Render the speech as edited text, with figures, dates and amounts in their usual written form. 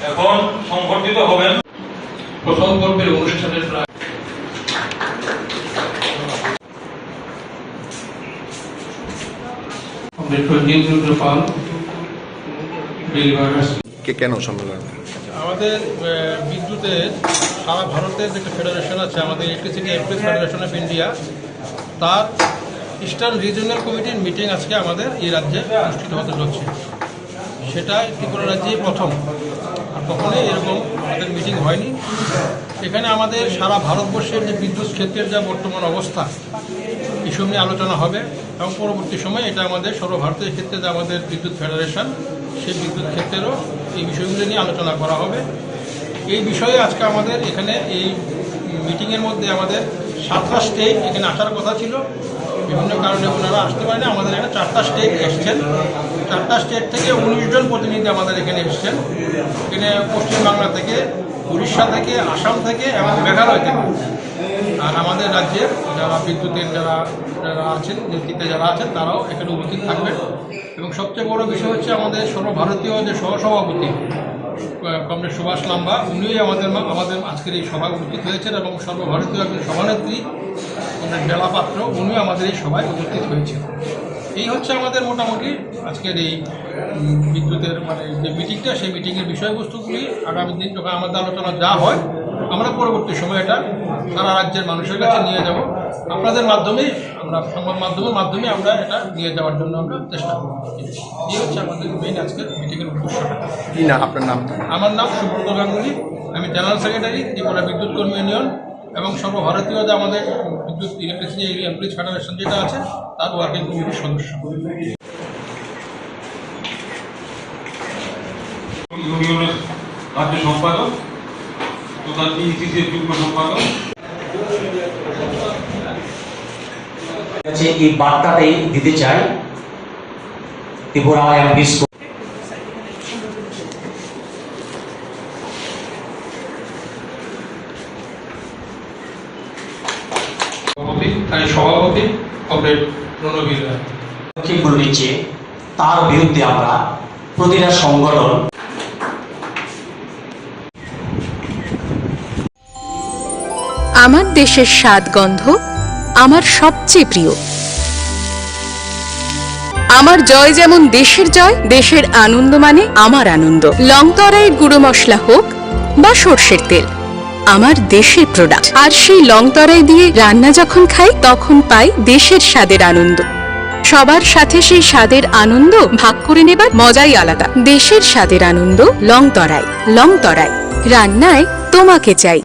এখন সংগঠিত হবেন প্রথম পর্বের অনুষ্ঠানের প্রায় কেন সম্মেলন? আমাদের বিদ্যুতের সারা ভারতের যে ফেডারেশন আছে, আমাদের electricity employees federation of India, তার ইস্টার্ন রিজিওনাল কমিটির মিটিং আজকে আমাদের এই রাজ্যে অনুষ্ঠিত হতে চলছে। সেটা ত্রিপুরা রাজ্যেই প্রথম, আর কখনোই এরকম আমাদের মিটিং হয়নি। এখানে আমাদের সারা ভারতবর্ষের যে বিদ্যুৎ ক্ষেত্রের যা বর্তমান অবস্থা, এসব নিয়ে আলোচনা হবে এবং পরবর্তী সময়ে এটা আমাদের সর্বভারতীয় ক্ষেত্রে যে আমাদের বিদ্যুৎ ফেডারেশন, সেই বিদ্যুৎ ক্ষেত্রেরও এই বিষয়গুলো নিয়ে আলোচনা করা হবে। এই বিষয়ে আজকে আমাদের এখানে এই মিটিংয়ের মধ্যে আমাদের 7টা স্টেট এখানে আসার কথা ছিল, বিভিন্ন কারণে ওনারা আসতে পারেন। আমাদের এখানে 4টা স্টেট এসছেন। 4টা স্টেট থেকে 19 জন প্রতিনিধি আমাদের এখানে এসছেন। এখানে পশ্চিমবাংলা থেকে, উড়িষ্যা থেকে, আসাম থেকে এবং মেঘালয় থেকে। আর আমাদের রাজ্যের যারা বিদ্যুতের যারা আছেন, নেতৃত্বে যারা আছেন, তারাও এখানে উপস্থিত থাকবেন। এবং সবচেয়ে বড় বিষয় হচ্ছে আমাদের সর্বভারতীয় যে সহসভাপতি কমরেড সুভাষ লাম্বা, উনিই আমাদের আজকের এই সভায় উপস্থিত হয়েছেন এবং সর্বভারতীয় একজন সভানেত্রী কমরেড বেলা পাত্র, উনিও আমাদের এই সভায় উপস্থিত হয়েছেন। এই হচ্ছে আমাদের মোটামুটি আজকের এই বিদ্যুতের যে মিটিংটা, সেই মিটিংয়ের বিষয়বস্তুগুলি আগামী দিন যখন আমাদের আলোচনা যা হয়, আমরা পরবর্তী সময় এটা সারা রাজ্যের মানুষের কাছে নিয়ে যাব। আপনাদের মাধ্যমেই, আমরা সংবাদ মাধ্যমের মাধ্যমে আমরা এটা নিয়ে যাওয়ার জন্য আমরা চেষ্টা করব। এই হচ্ছে আমাদের মেইন আজকের মিটিংয়ের উদ্দেশ্যটা। কি না আপনার নাম? আমার নাম সুব্রত গাঙ্গুলি, আমি জেনারেল সেক্রেটারি ত্রিপুরা বিদ্যুৎ কর্মী ইউনিয়ন এবং সর্বভারতীয় যে আমাদের বিদ্যুৎ ইলেকট্রিসিটি এমপ্লয়িজ ফেডারেশন যেটা আছে, তার ওয়ার্কিং কমিটির সদস্য। ইউনিয়নের রাজ্য সম্পাদক তথা টিএসসিসির যুগ্ম সম্পাদক। এই বার্তাটাই দিতে চাই ত্রিপুরা এমপিস সভাপতি কমরেড রণবীর রায় পদক্ষেপগুলো নিচ্ছে, তার বিরুদ্ধে আমরা প্রতিটা সংগঠন আমার দেশের স্বাদ গন্ধ আমার সবচেয়ে প্রিয়। আমার জয় যেমন দেশের জয়, দেশের আনন্দ মানে আমার আনন্দ। লংতরাইয়ের গুঁড়ো মশলা হোক বা সর্ষের তেল, আমার দেশের প্রোডাক্ট। আর সেই লংতরাই দিয়ে রান্না যখন খাই, তখন পাই দেশের স্বাদের আনন্দ। সবার সাথে সেই স্বাদের আনন্দ ভাগ করে নেবার মজাই আলাদা। দেশের স্বাদের আনন্দ লংতরাই। লংতরাই, রান্নায় তোমাকে চাই।